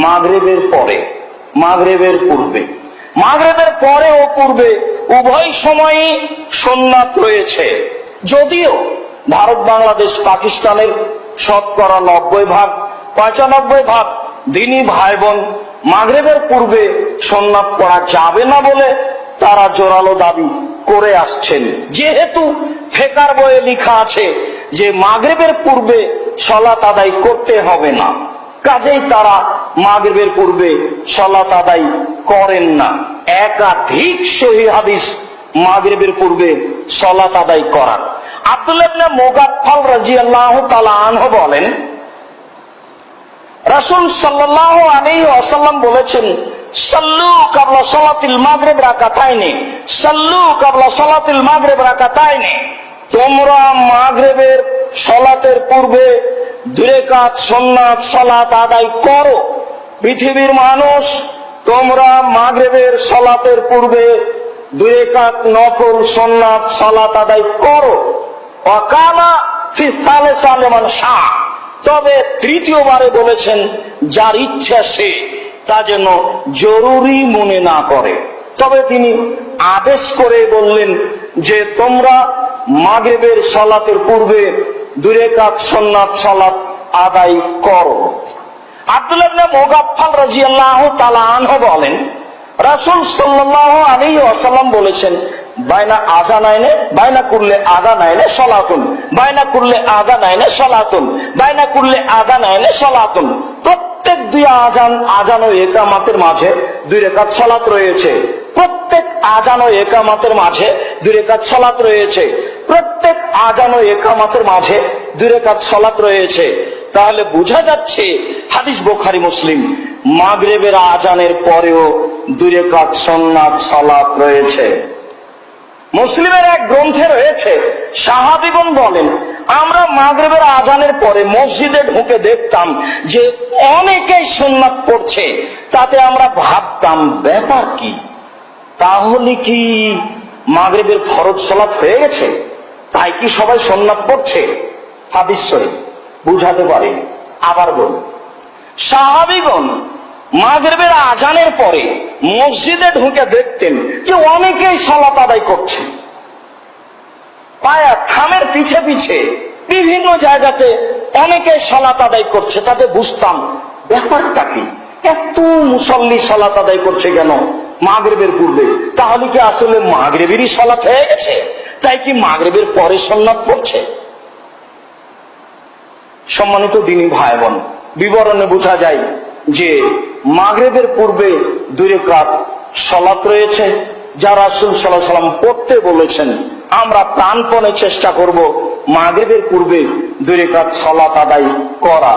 মাগরিবের পরে, মাগরিবের পূর্বে, মাগরিবের পরে ও পূর্বে উভয় সময়ই সুন্নাত রয়েছে। যদিও ভারত, বাংলাদেশ, পাকিস্তানের শতকরা 90% 95% দিনী ভাই বোন মাগরিবের পূর্বে সুন্নাত পড়া যাবে না বলে তারা জোরালো দাবি করে আসছেন। যেহেতু ফিকহ বইয়ে লেখা আছে যে মাগরিবের পূর্বে সালাত আদায় করতে হবে না, কাজেই তারা মাগরিবের পূর্বে সালাত আদায় করেন না। একাধিক সহিহ হাদিস মাগরিবের পূর্বে সালাত আদায় করার। আব্দুল্লাহ ইবনে মুগাফফাল রাদিয়াল্লাহু তাআলা আনহু বলেন, রাসূল সাল্লাল্লাহু আলাইহি ওয়াসাল্লাম বলেছেন, সাল্লু ক্বাবলা সালাতিল মাগরিব রাকাতাইনি, সাল্লু ক্বাবলা সালাতিল মাগরিব রাকাতাইনি। তোমরা মাগরিবের সালাতের পূর্বে 2 রাকাত সুন্নাত সালাত আদায় করো। পৃথিবীর মানুষ, তোমরা মাগরিবের সালাতের পূর্বে 2 রাকাত নফল সুন্নাত সালাত আদায় করো। ওয়াকানা ফি সালিসা লিমান শাআ, তবে তৃতীয়বারে বলেছেন যার ইচ্ছা সে তা যেন জরুরি মনে না করে। তবে তিনি আদেশ করে বললেন যে তোমরা মাগরিবের সালাতের পূর্বে 2 রাকাত সুন্নাত সালাত আদায় করো। আব্দুল্লাহ ইবনে মুগাফফাল রাদিয়াল্লাহু তাআলা আনহু বলেন, রাসূল সাল্লাল্লাহু আলাইহি ওয়াসাল্লাম বলেছেন, বাইনা আযানাইনে, বাইনা কুল্লে আযানাইনে সালাতুন, বাইনা কুল্লে আযানাইনে সালাতুন, বাইনা কুল্লে আযানাইনে সালাতুন। প্রত্যেক 2 আযান ও ইকামতের মাঝে 2 রাকাত সালাত রয়েছে। প্রত্যেক আযান ও ইকামতের মাঝে 2 রাকাত সালাত রয়েছে। প্রত্যেক আযান ও ইকামতের মাঝে 2 রাকাত সালাত রয়েছে। তাহলে বোঝা যাচ্ছে, হাদিস বুখারী মুসলিম, মাগরিবের আযানের পরেও 2 রাকাত সুন্নাত সালাত রয়েছে। মুসলিমের এক গ্রন্থে রয়েছে, সাহাবীগণ বলেন, আমরা মাগরিবের আযানের পরে মসজিদে ঢুকে দেখতাম যে অনেকেই সুন্নাত পড়ছে। তাতে আমরা ভাবতাম ব্যাপার কি, তাহলে কি মাগরিবের ফরজ সালাত হয়ে গেছে, তাই কি সবাই সুন্নাত পড়ছে? হাদিস সহিহ, বুঝাতে পারিনি। আবার বল, সাহাবীগণ মাগরিবের আযানের পরে মসজিদে ঢুকে দেখতেন যে অনেকেই সালাত আদায় করছে। পায়া থামের পিছে পিছে বিভিন্ন জায়গাতে অনেকে সালাত আদায় করছে। তাতে বুঝতাম ব্যাপারটা কি, এত মুসল্লি সালাত আদায় করছে কেন মাগরিবের পূর্বে? তাহলে কি আসলে মাগরিবেরই সালাত হয়ে গেছে, তাই কি মাগরিবের পরে সুন্নাত পড়ছে? সম্মানিত দিনী ভাই বোন, বিবরণে বোঝা যায় যে মাগরিবের পূর্বে 2 রাকাত সালাত রয়েছে, যা রাসূল সাল্লাল্লাহু আলাইহি ওয়াসাল্লাম পড়তে বলেছেন। আমরা প্রাণপণে চেষ্টা করব মাগরিবের পূর্বে 2 রাকাত সালাত আদায় করা।